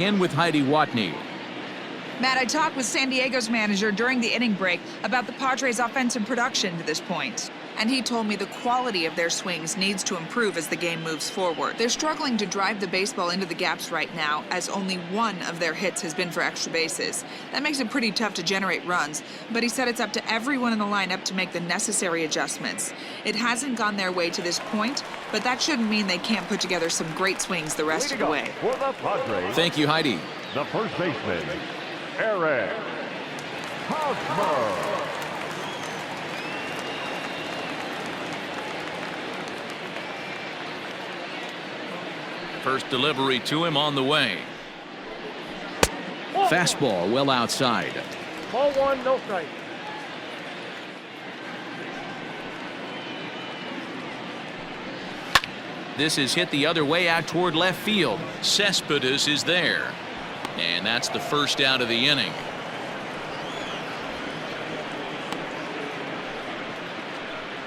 In with Heidi Watney. Matt, I talked with San Diego's manager during the inning break about the Padres' offensive production to this point. And he told me the quality of their swings needs to improve as the game moves forward. They're struggling to drive the baseball into the gaps right now, as only one of their hits has been for extra bases. That makes it pretty tough to generate runs, but he said it's up to everyone in the lineup to make the necessary adjustments. It hasn't gone their way to this point, but that shouldn't mean they can't put together some great swings the rest of the way. For the Padres, Thank you, Heidi. the first baseman, Eric Hosmer. First delivery to him on the way. Fastball well outside. Ball one, no strike. This is hit the other way out toward left field. Cespedes is there. And that's the first out of the inning.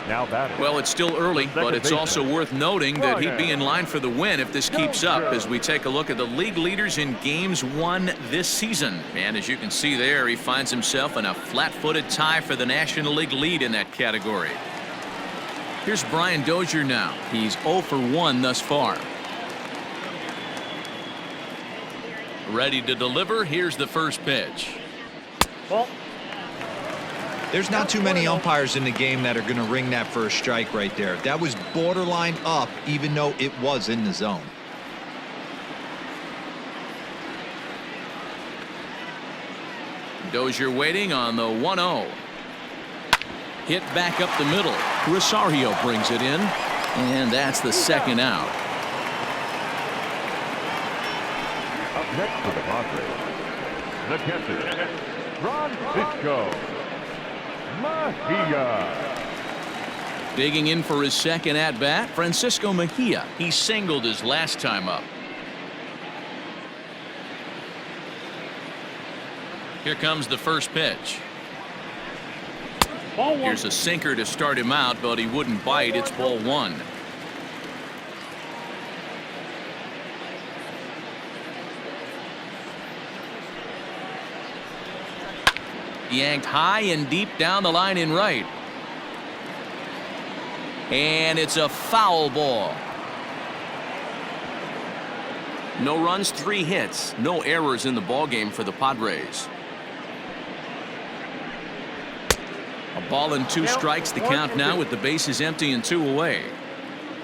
Now batting. Well, it's still early, but it's also worth noting that he'd be in line for the win if this keeps up as we take a look at the league leaders in games won this season. And as you can see there, he finds himself in a flat-footed tie for the National League lead in that category. Here's Brian Dozier now. He's 0 for 1 thus far. Ready to deliver. Here's the first pitch. Ball. There's not too many umpires in the game that are going to ring that first strike right there. That was borderline up, even though it was in the zone. Dozier waiting on the 1-0. Hit back up the middle. Rosario brings it in, and that's the second out. Up next for the Padres, the catcher, Francisco Mejia. Digging in for his second at-bat, Francisco Mejia. He singled his last time up. Here comes the first pitch. Ball one. Here's a sinker to start him out, but he wouldn't bite. It's ball one. Yanked high and deep down the line in right. And it's a foul ball. No runs, 3 hits, no errors in the ballgame for the Padres. A ball and 2 strikes, the count now with the bases empty and 2 away.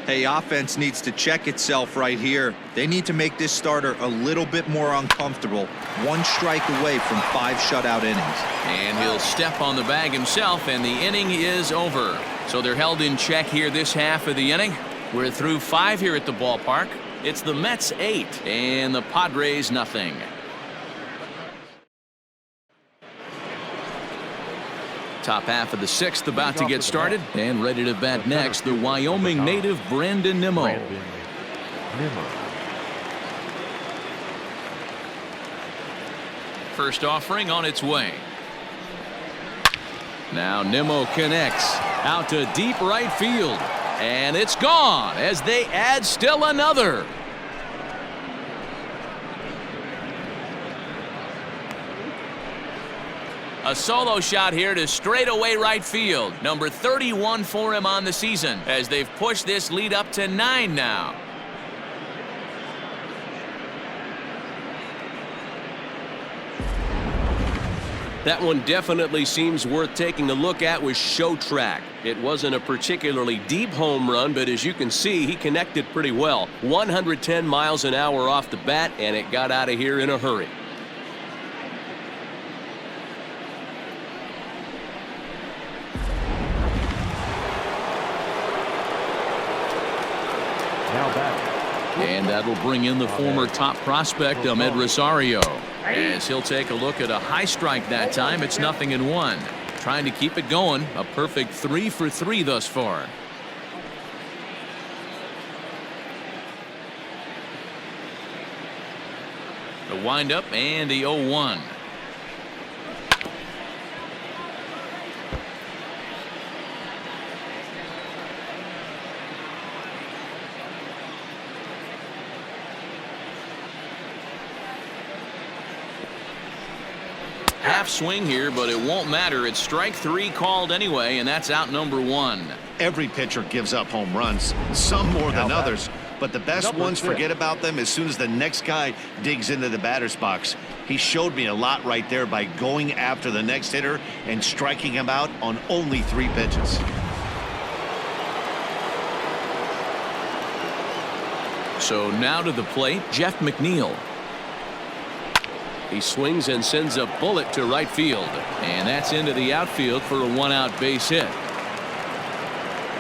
Hey, offense needs to check itself right here. They need to make this starter a little bit more uncomfortable. 1 strike away from 5 shutout innings. And he'll step on the bag himself, and the inning is over. So they're held in check here this half of the inning. We're through 5 here at the ballpark. It's the Mets 8 and the Padres nothing. Top half of the 6th about to get started, and ready to bat next, the Wyoming native Brandon Nimmo. First offering on its way. Now Nimmo connects out to deep right field, and it's gone as they add still another. A solo shot here to straightaway right field. Number 31 for him on the season as they've pushed this lead up to 9 now. That one definitely seems worth taking a look at with Show Track. It wasn't a particularly deep home run, but as you can see, he connected pretty well. 110 miles an hour off the bat, and it got out of here in a hurry. And that'll bring in the former top prospect, Ahmed Rosario. As he'll take a look at a high strike that time, it's 0-1. Trying to keep it going. A perfect 3 for 3 thus far. The windup and the 0-1. Half swing here, but it won't matter. It's strike 3 called anyway, and that's out number 1. Every pitcher gives up home runs, some more than others, but the best ones forget about them as soon as the next guy digs into the batter's box. He showed me a lot right there by going after the next hitter and striking him out on only 3 pitches. So now to the plate, Jeff McNeil. He swings and sends a bullet to right field. And that's into the outfield for a 1-out base hit.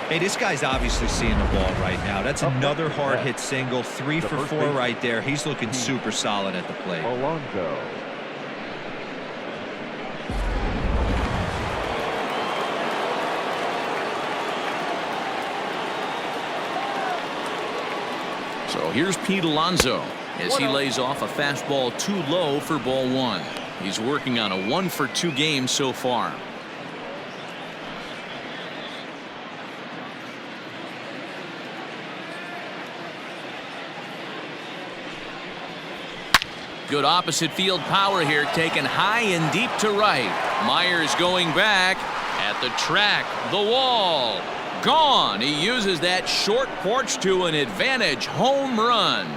Hey, this guy's obviously seeing the ball right now. That's another hard hit single. 3 for 4 right there. He's looking super solid at the plate. Alonso. So here's Pete Alonso as he lays off a fastball too low for ball 1. He's working on a 1-for-2 game so far. Good opposite field power here, taken high and deep to right. Myers going back at the track, the wall. Gone. He uses that short porch to an advantage home run.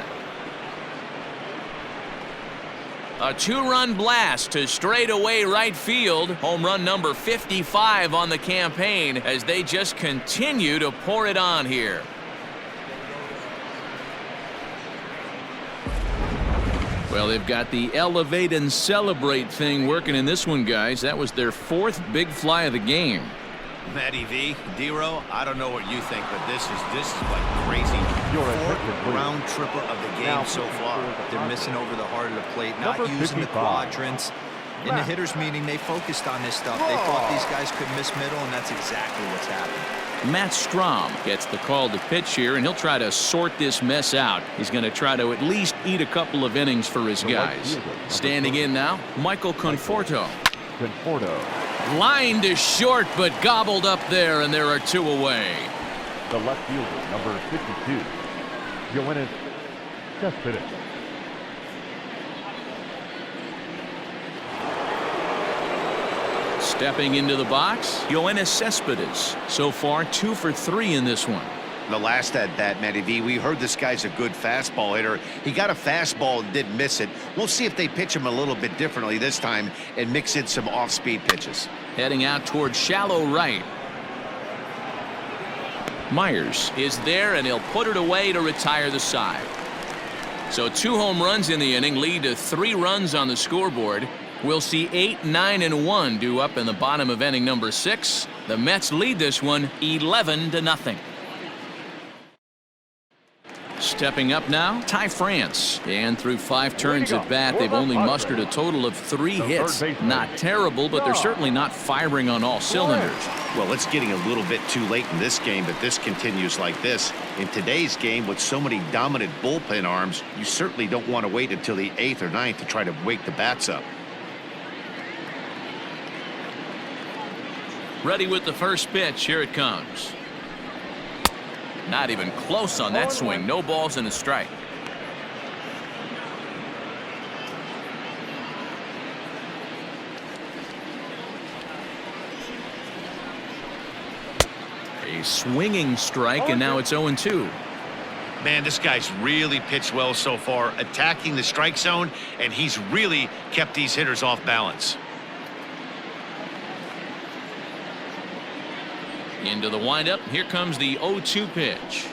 A 2-run blast to straightaway right field. Home run number 55 on the campaign as they just continue to pour it on here. Well, they've got the elevate and celebrate thing working in this one, guys. That was their 4th big fly of the game. Matty V, D-Row, I don't know what you think, but this is like crazy. 4th round tripper of the game so far. They're missing over the heart of the plate, not using the quadrants. In the hitters meeting, they focused on this stuff. They thought these guys could miss middle, and that's exactly what's happened. Matt Strom gets the call to pitch here, and he'll try to sort this mess out. He's going to try to at least eat a couple of innings for his guys. Standing in now, Michael Conforto. Line to short, but gobbled up there, and there are 2 away. The left fielder, number 52, Yoenis Cespedes. Stepping into the box, Yoenis Cespedes. So far, 2 for 3 in this one. The last at bat, Matty V, we heard this guy's a good fastball hitter. He got a fastball and didn't miss it. We'll see if they pitch him a little bit differently this time and mix in some off-speed pitches. Heading out towards shallow right. Myers is there, and he'll put it away to retire the side. So 2 home runs in the inning lead to 3 runs on the scoreboard. We'll see 8, 9, and 1 due up in the bottom of inning number 6. The Mets lead this one 11-0. Stepping up now, Ty France. And through 5 turns at bat, they've only mustered a total of 3 hits. Not terrible, but they're certainly not firing on all cylinders. Well, it's getting a little bit too late in this game, but this continues like this. In today's game, with so many dominant bullpen arms, you certainly don't want to wait until the 8th or 9th to try to wake the bats up. Ready with the first pitch. Here it comes. Not even close on that swing. No balls and a strike. A swinging strike, and now it's 0-2. Man, this guy's really pitched well so far, attacking the strike zone, and he's really kept these hitters off balance. Into the windup. Here comes the 0-2 pitch.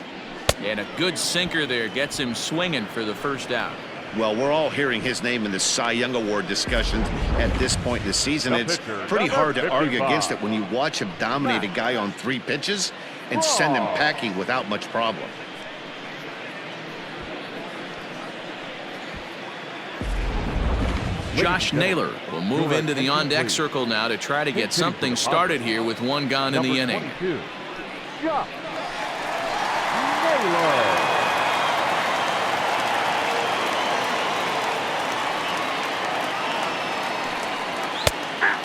And a good sinker there gets him swinging for the first out. Well, we're all hearing his name in the Cy Young Award discussions at this point in the season. It's pretty hard to argue against it when you watch him dominate a guy on 3 pitches and send him packing without much problem. Josh Naylor will move into the on-deck circle now to try to get something started here with 1 gone in the inning.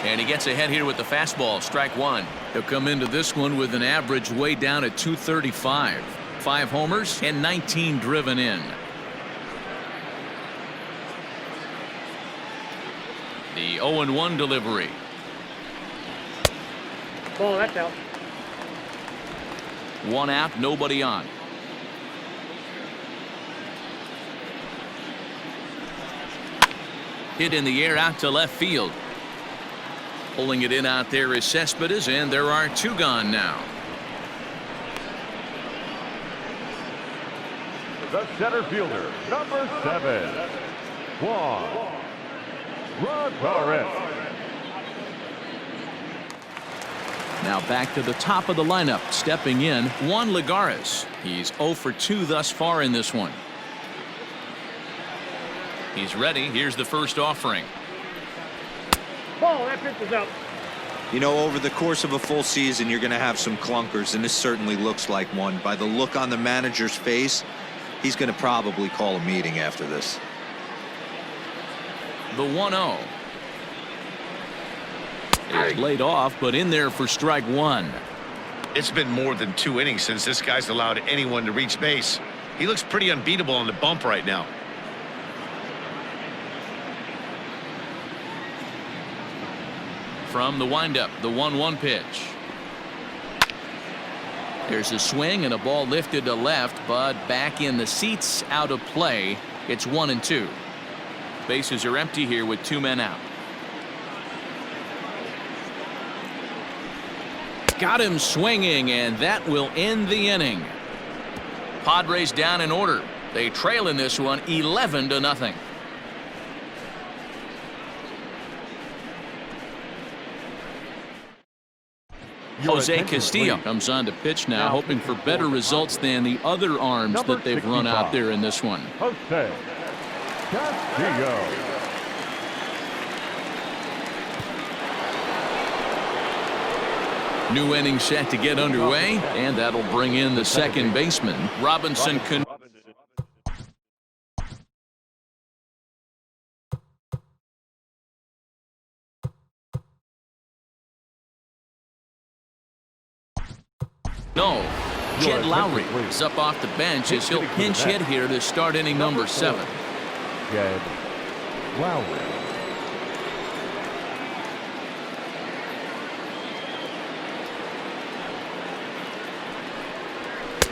And he gets ahead here with the fastball, strike 1. He'll come into this one with an average way down at 235. 5 homers and 19 driven in. The 0-1 delivery. Ball, that's out. One out, nobody on. Hit in the air out to left field. Pulling it in out there is Cespedes, and there are two gone now. The center fielder, number 7, Juan Rodriguez. Now back to the top of the lineup. Stepping in, Juan Lagares. He's 0 for 2 thus far in this one. He's ready. Here's the first offering. Ball, that pitch is out. You know, over the course of a full season, you're going to have some clunkers, and this certainly looks like one. By the look on the manager's face, he's going to probably call a meeting after this. The 1-0. It's laid off, but in there for strike one. It's been more than 2 innings since this guy's allowed anyone to reach base. He looks pretty unbeatable on the bump right now. From the windup, the 1-1 pitch. There's a swing and a ball lifted to left, but back in the seats, out of play. It's 1-2. Bases are empty here with 2 men out. Got him swinging, and that will end the inning. Padres down in order. They trail in this one 11-0. Jose Castillo comes on to pitch now, hoping for better results than the other arms that they've run out there in this one. Jose Castillo. New inning set to get underway, and that'll bring in the second baseman. Robinson can. No. Jed Lowry is up off the bench as he'll pinch hit here to start inning number 7. Jed Lowry.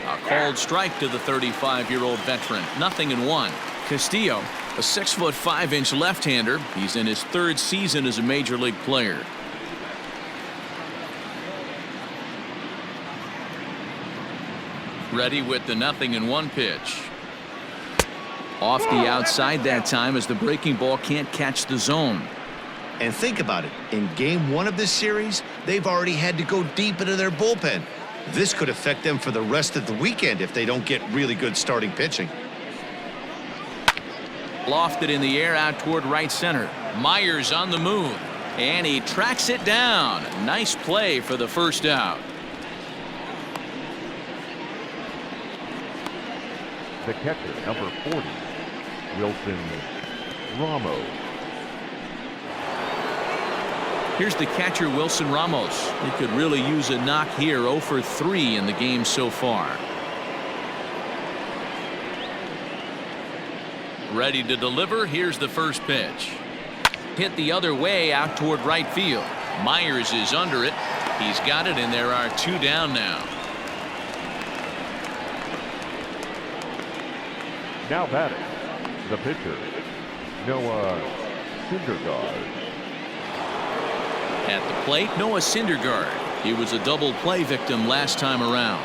A called strike to the 35-year-old veteran. 0-1. Castillo, a 6'5" left-hander. He's in his 3rd season as a major league player. Ready with the 0-1 pitch. Off the outside that time as the breaking ball can't catch the zone. And think about it. In game 1 of this series, they've already had to go deep into their bullpen. This could affect them for the rest of the weekend if they don't get really good starting pitching. Lofted in the air out toward right center. Myers on the move, and he tracks it down. Nice play for the first out. The catcher, number 40, Wilson Ramos. Here's the catcher, Wilson Ramos. He could really use a knock here. 0 for 3 in the game so far. Ready to deliver. Here's the first pitch. Hit the other way out toward right field. Myers is under it. He's got it, and there are 2 down now. Now batting, the pitcher, Noah Syndergaard. At the plate, Noah Syndergaard. He was a double play victim last time around.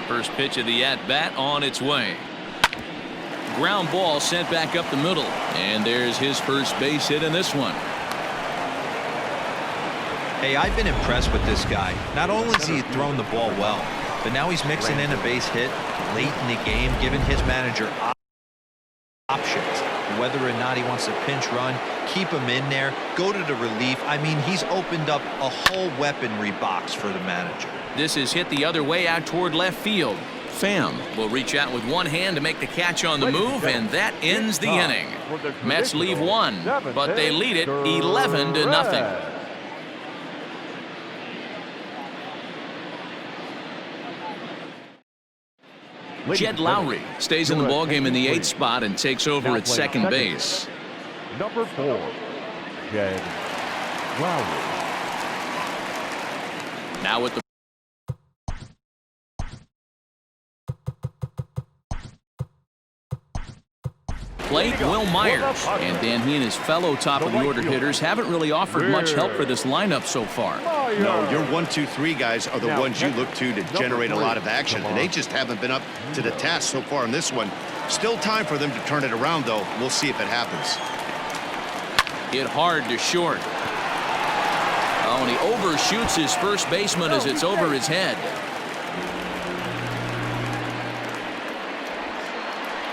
First pitch of the at-bat on its way. Ground ball sent back up the middle, and there's his first base hit in this one. Hey, I've been impressed with this guy. Not only has he thrown the ball well, but now he's mixing in a base hit late in the game, giving his manager options. Whether or not he wants to pinch run, keep him in there, go to the relief. I mean, he's opened up a whole weaponry box for the manager. This is hit the other way out toward left field. Pham will reach out with one hand to make the catch on the move, and that ends the inning. Mets leave 1, but they lead it 11-0. Jed Lowry stays in the ballgame in the 8th spot and takes over at second base. Number 4, Jed Lowry. Now with the plate, Will Myers. And Dan, he and his fellow top-of-the-order hitters haven't really offered much help for this lineup so far. No, your 1, 2, 3 guys are the ones you look to generate a lot of action, and they just haven't been up to the task so far in this one. Still time for them to turn it around, though. We'll see if it happens. Hit hard to short. Oh, and he overshoots his first baseman as it's over his head.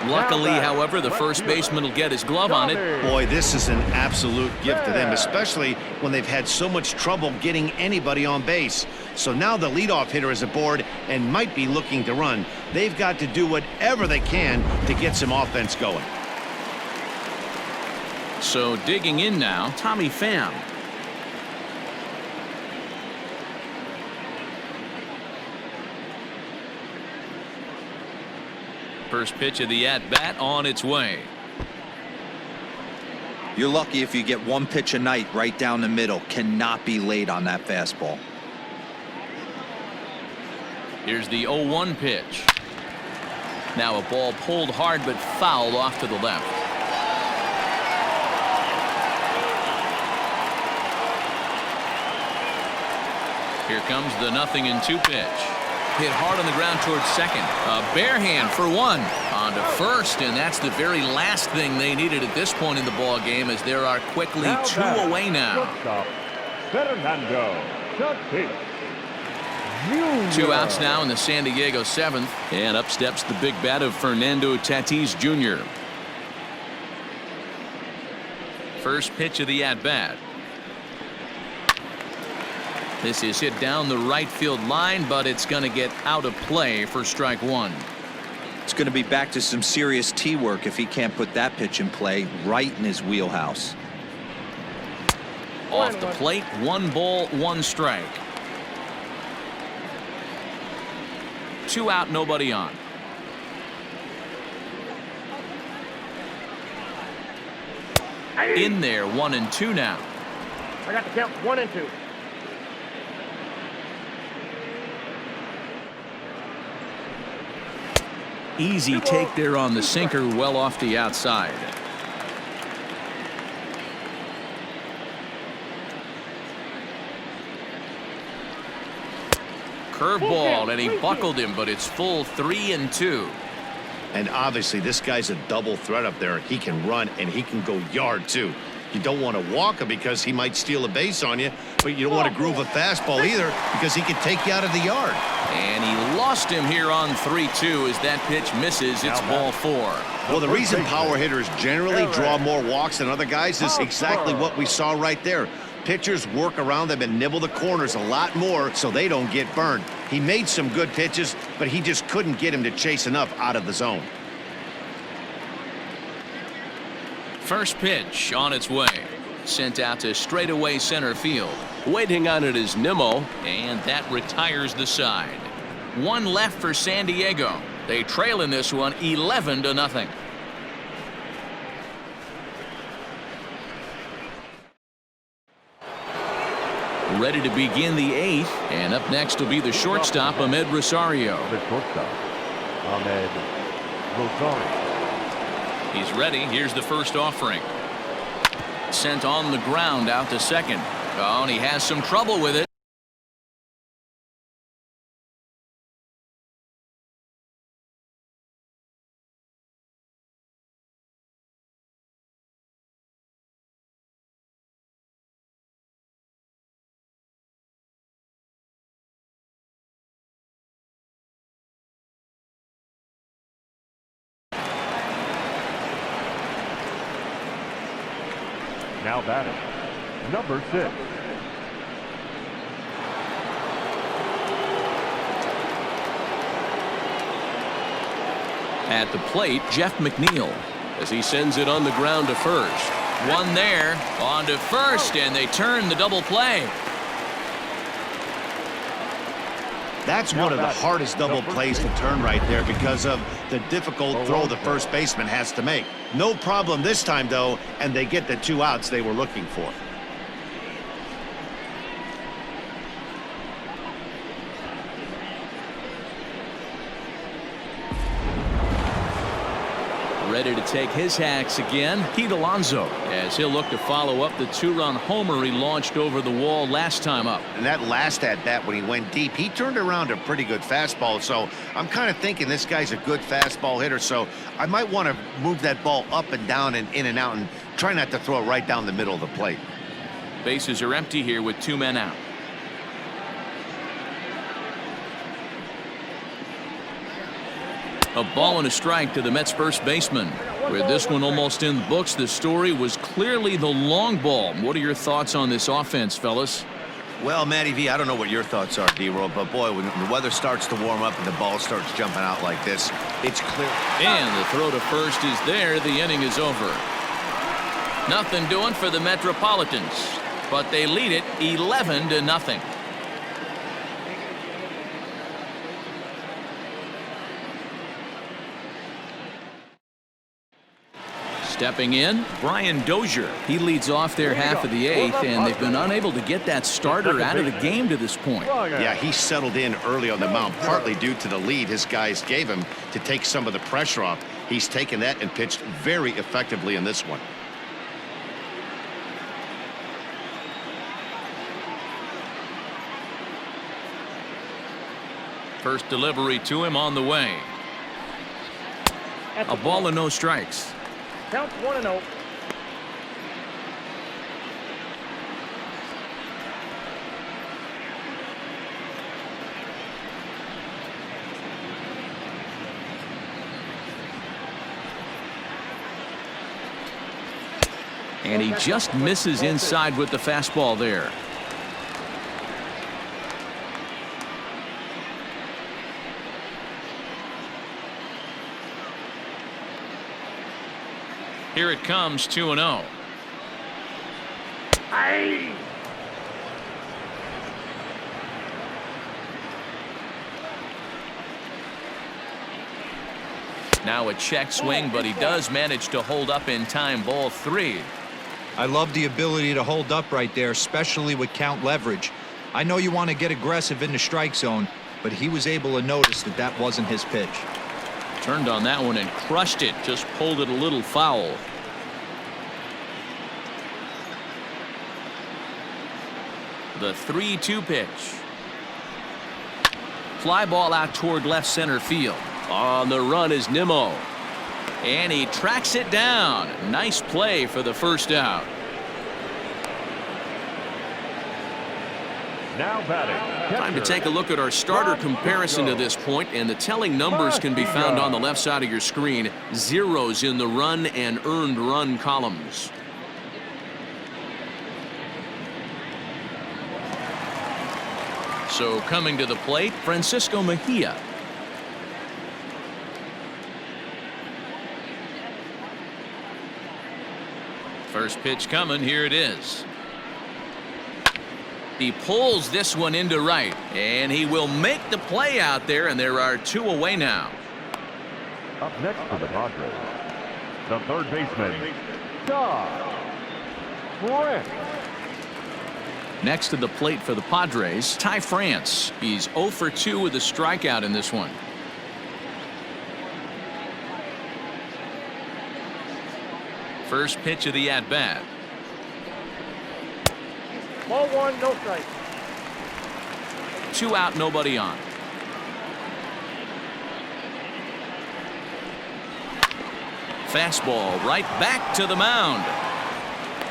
Luckily, however, the first baseman will get his glove on it. Boy, this is an absolute gift to them, especially when they've had so much trouble getting anybody on base. So now the leadoff hitter is aboard and might be looking to run. They've got to do whatever they can to get some offense going. So digging in now, Tommy Pham. First pitch of the at-bat on its way. You're lucky if you get one pitch a night right down the middle. Cannot be late on that fastball. Here's the 0-1 pitch. Now a ball pulled hard but fouled off to the left. Here comes the 0-2 pitch. Hit hard on the ground towards second. A bare hand for one. On to first, and that's the very last thing they needed at this point in the ball game, as there are quickly 2 away now. Fernando Tatis. 2 outs now in the San Diego 7th, and up steps the big bat of Fernando Tatis Jr. First pitch of the at-bat. This is hit down the right field line, but it's going to get out of play for strike 1. It's going to be back to some serious tee work if he can't put that pitch in play right in his wheelhouse. Off the plate, 1 ball, 1 strike. 2 out, nobody on. In there, 1-2 now. I got the count 1 and 2. Easy take there on the sinker, well off the outside. Curveball, and he buckled him, but it's full 3-2. And obviously this guy's a double threat up there. He can run and he can go yard too. You don't want to walk him because he might steal a base on you, but you don't want to groove a fastball either because he can take you out of the yard. And he lost him here on 3-2 as that pitch misses. It's ball 4. Well, the reason power hitters generally draw more walks than other guys is exactly what we saw right there. Pitchers work around them and nibble the corners a lot more so they don't get burned. He made some good pitches, but he just couldn't get him to chase enough out of the zone. First pitch on its way. Sent out to straightaway center field. Waiting on it is Nimmo. And that retires the side. 1 left for San Diego. They trail in this one 11-0. Ready to begin the 8th, and up next will be the shortstop, Ahmed Rosario. The shortstop, Ahmed Rosario. He's ready. Here's the first offering. Sent on the ground out to second. Oh, and he has some trouble with it. Now batting, number 6. At the plate, Jeff McNeil, As he sends it on the ground to first. 1 there, on to first, and they turn the double play. That's one of the hardest double plays to turn right there because of the difficult throw the first baseman has to make. No problem this time, though, and they get the 2 outs they were looking for. Ready to take his hacks again, Pete Alonso, as he'll look to follow up the 2-run homer he launched over the wall last time up. And that last at-bat when he went deep, he turned around a pretty good fastball. So I'm kind of thinking this guy's a good fastball hitter. So I might want to move that ball up and down and in and out and try not to throw it right down the middle of the plate. Bases are empty here with 2 men out. A ball and a strike to the Mets first baseman. With this one almost in the books, the story was clearly the long ball. What are your thoughts on this offense, fellas? Well, Matty V, I don't know what your thoughts are, D-Roll, but boy, when the weather starts to warm up and the ball starts jumping out like this, it's clear. And the throw to first is there. The inning is over. Nothing doing for the Metropolitans, but they lead it 11-0. Stepping in, Brian Dozier. He leads off their half of the 8th, and they've been unable to get that starter out of the game to this point. Yeah, he settled in early on the mound, partly due to the lead his guys gave him to take some of the pressure off. He's taken that and pitched very effectively in this one. First delivery to him on the way. A ball and no strikes. Count 1-0. And he just misses inside with the fastball there. Here it comes, 2-0. Now a check swing, but he does manage to hold up in time. Ball 3. I love the ability to hold up right there, especially with count leverage. I know you want to get aggressive in the strike zone, but he was able to notice that that wasn't his pitch. Turned on that one and crushed it. Just pulled it a little foul. The 3-2 pitch. Fly ball out toward left center field. On the run is Nimmo. And he tracks it down. Nice play for the first out. Now batting. Time to take a look at our starter comparison to this point, and the telling numbers can be found on the left side of your screen. Zeros in the run and earned run columns. So coming to the plate, Francisco Mejia. First pitch coming, here it is. He pulls this one into right, and he will make the play out there, and there are 2 away now. Up next for the Padres, the third baseman, Doug Brent. Next to the plate for the Padres, Ty France. He's 0 for 2 with a strikeout in this one. First pitch of the at-bat. Ball 1, no strike. 2 out, nobody on. Fastball right back to the mound.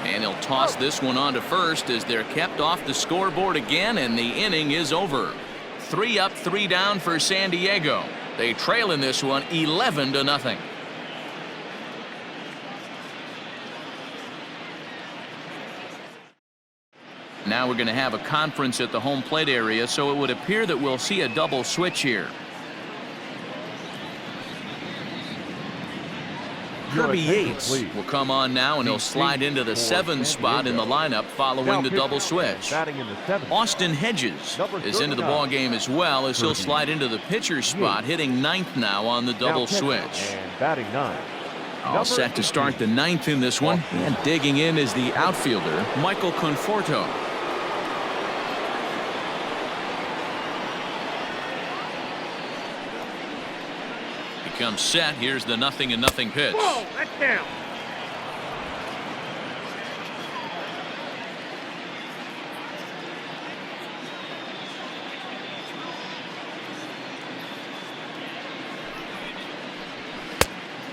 And he'll toss this one on to first as they're kept off the scoreboard again, and the inning is over. 3 up, 3 down for San Diego. They trail in this one 11-0. Now we're going to have a conference at the home plate area, so it would appear that we'll see a double switch here. Kirby Yates will come on now, and he'll slide into the 7th spot in the lineup following the double switch. Austin Hedges is into the ball game as well, as he'll slide into the pitcher's spot, hitting 9th now on the double switch. Batting 9. All set to start the 9th in this one, and digging in is the outfielder Michael Conforto. He comes set. Here's the 0-0 pitch. Whoa, that's down.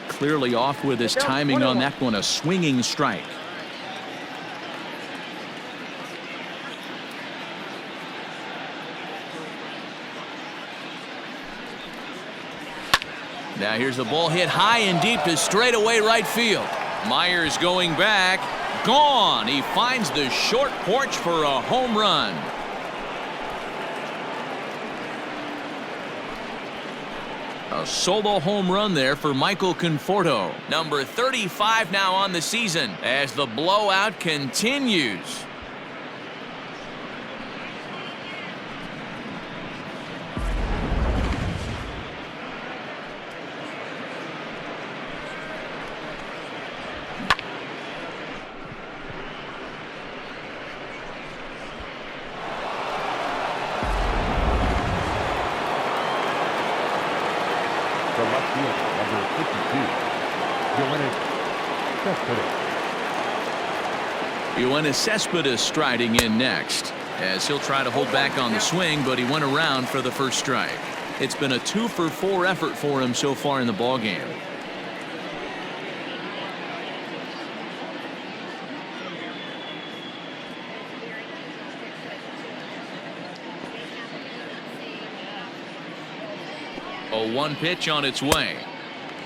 Clearly off with his timing on that one, a swinging strike. Now here's the ball hit high and deep to straightaway right field. Myers going back. Gone. He finds the short porch for a home run. A solo home run there for Michael Conforto. Number 35 now on the season as the blowout continues. The left fielder, number 52, Yoenis Cespedes striding in next, as he'll try to hold back on the swing, but he went around for the first strike. It's been a 2-for-4 effort for him so far in the ballgame. A 1 pitch on its way.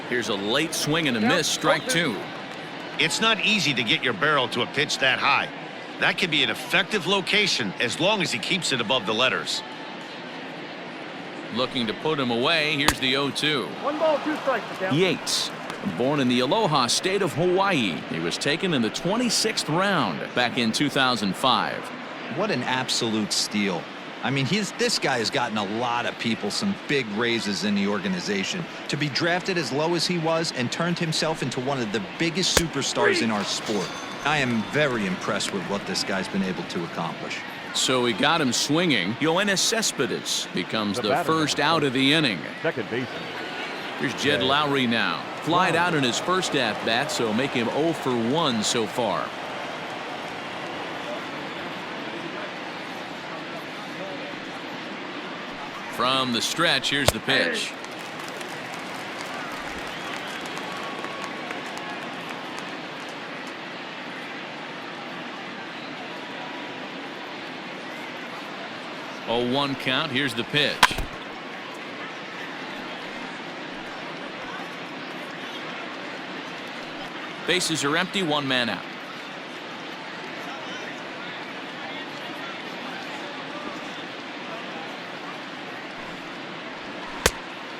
Here's a late swing and a miss, strike 2. It's not easy to get your barrel to a pitch that high. That can be an effective location as long as he keeps it above the letters. Looking to put him away. Here's the 0-2. 1 ball, 2 strikes. Yates, born in the Aloha state of Hawaii. He was taken in the 26th round back in 2005. What an absolute steal. I mean, this guy has gotten a lot of people some big raises in the organization. To be drafted as low as he was and turned himself into one of the biggest superstars in our sport. I am very impressed with what this guy's been able to accomplish. So he got him swinging. Yoenis Cespedes becomes the first out of the inning. second baseman. Here's Jed Lowry now. Flied out in his first at-bat, so make him 0 for 1 so far. From the stretch, here's the pitch. A 1 count. Here's the pitch. Bases are empty, 1 man out.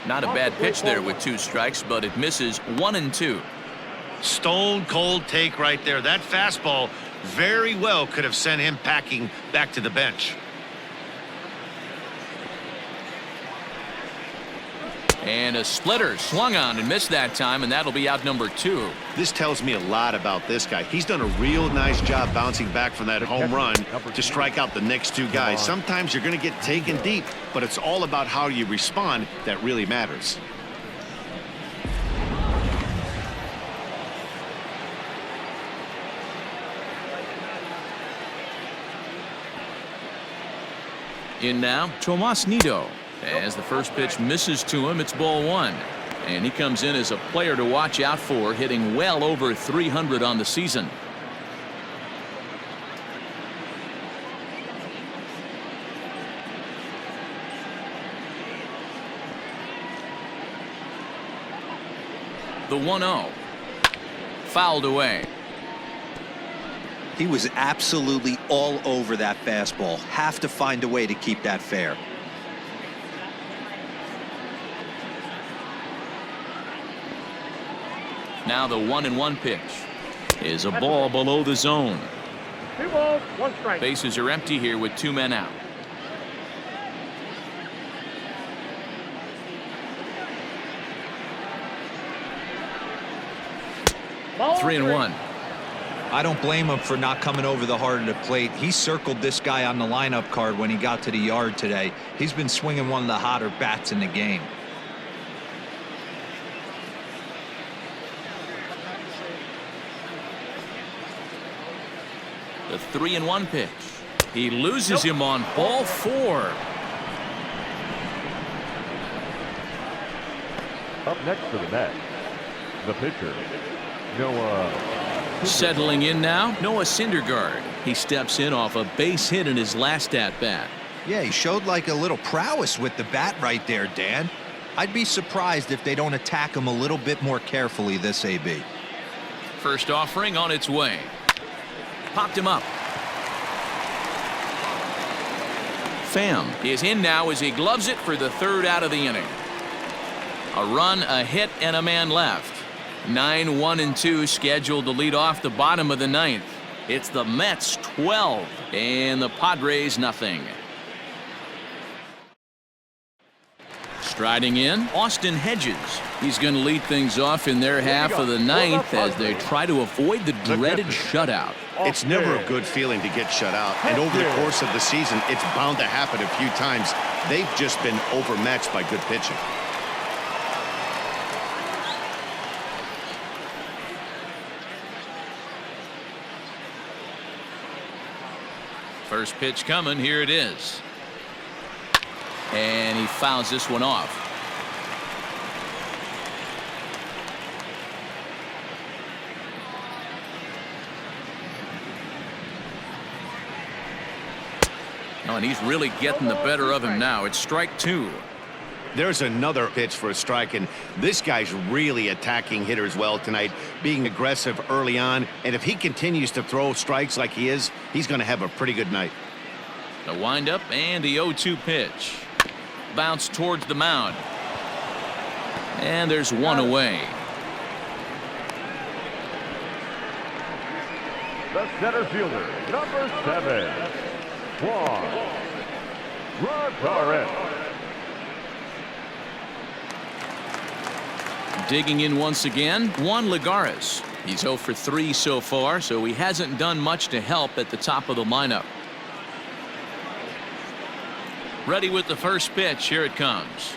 Not a bad pitch there with 2 strikes, but it misses 1 and 2. Stone cold take right there. That fastball very well could have sent him packing back to the bench. And a splitter swung on and missed that time, and that'll be out number 2. This tells me a lot about this guy. He's done a real nice job bouncing back from that home run to strike out the next 2 guys. Sometimes you're going to get taken deep, but it's all about how you respond that really matters. In now, Tomas Nido. As the first pitch misses to him, it's ball 1. And he comes in as a player to watch out for, hitting well over 300 on the season. The 1-0. Fouled away. He was absolutely all over that fastball. Have to find a way to keep that fair. Now the 1-1 pitch is a ball below the zone. 2 balls, 1 strike. Bases are empty here with 2 men out. Ball 3-1. I don't blame him for not coming over the heart of the plate. He circled this guy on the lineup card when he got to the yard today. He's been swinging one of the hotter bats in the game. The 3-1 pitch. He loses him on ball 4. Up next to the bat, the pitcher, Noah. Settling in now, Noah Syndergaard. He steps in off a base hit in his last at-bat. Yeah, he showed like a little prowess with the bat right there, Dan. I'd be surprised if they don't attack him a little bit more carefully this AB. First offering on its way. Popped him up. Pham is in now as he gloves it for the 3rd out of the inning. A run, a hit, and a man left. 9-1-2 scheduled to lead off the bottom of the 9th. It's the Mets 12 and the Padres nothing. Striding in, Austin Hedges. He's going to lead things off in their half of the 9th as they try to avoid the dreaded shutout. It's never a good feeling to get shut out, and over the course of the season, it's bound to happen a few times. They've just been overmatched by good pitching. First pitch coming, here it is. And he fouls this one off. Oh, and he's really getting the better of him now. It's strike 2. There's another pitch for a strike, and this guy's really attacking hitters well tonight, being aggressive early on, and if he continues to throw strikes like he is, he's going to have a pretty good night. The windup and the 0-2 pitch. Bounce towards the mound. And there's one away. The center fielder, number 7, Juan Rodriguez. Digging in once again, Juan Lagares. He's 0 for 3 so far, so he hasn't done much to help at the top of the lineup. Ready with the first pitch. Here it comes.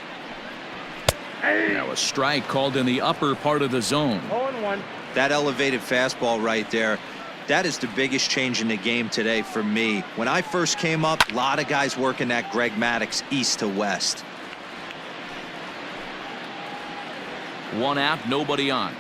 Now a strike called in the upper part of the zone. 0-1. That elevated fastball right there, that is the biggest change in the game today for me. When I first came up, a lot of guys working that Greg Maddux east to west. 1 out, nobody on.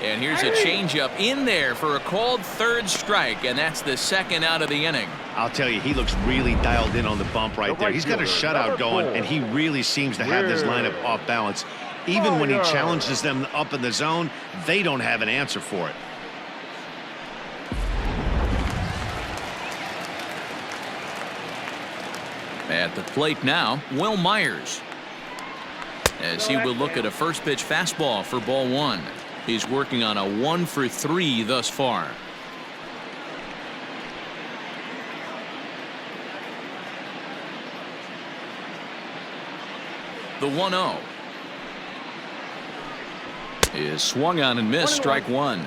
And here's a changeup in there for a called 3rd strike, and that's the 2nd out of the inning. I'll tell you, he looks really dialed in on the bump right there. He's got a shutout going, and he really seems to have this lineup off balance. Even when he challenges them up in the zone, they don't have an answer for it. At the plate now, Will Myers, as he will look at a first pitch fastball for ball 1. He's working on a 1 for 3 thus far. The 1-0 is swung on and missed. Strike 1.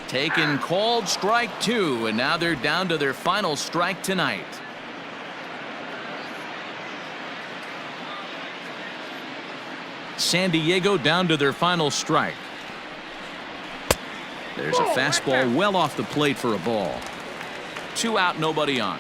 Taken, called, strike 2, and now they're down to their final strike tonight. San Diego down to their final strike. There's a fastball well off the plate for a ball. 2 out, nobody on.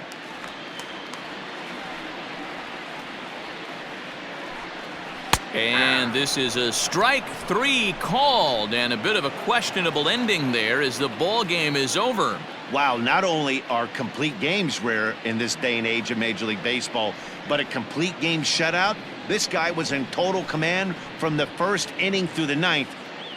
And this is a strike 3 called, and a bit of a questionable ending there as the ball game is over. Wow, not only are complete games rare in this day and age of Major League Baseball, but a complete game shutout, This guy was in total command from the first inning through the ninth.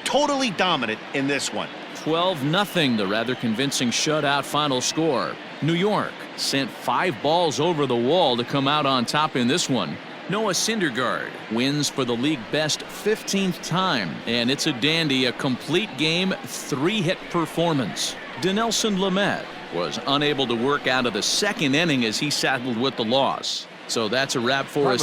Totally dominant in this one. 12-0, the rather convincing shutout final score. New York sent 5 balls over the wall to come out on top in this one. Noah Syndergaard wins for the league best 15th time, and it's a dandy, a complete game, 3-hit performance. Dinelson Lamet was unable to work out of the second inning as he saddled with the loss. So that's a wrap for us.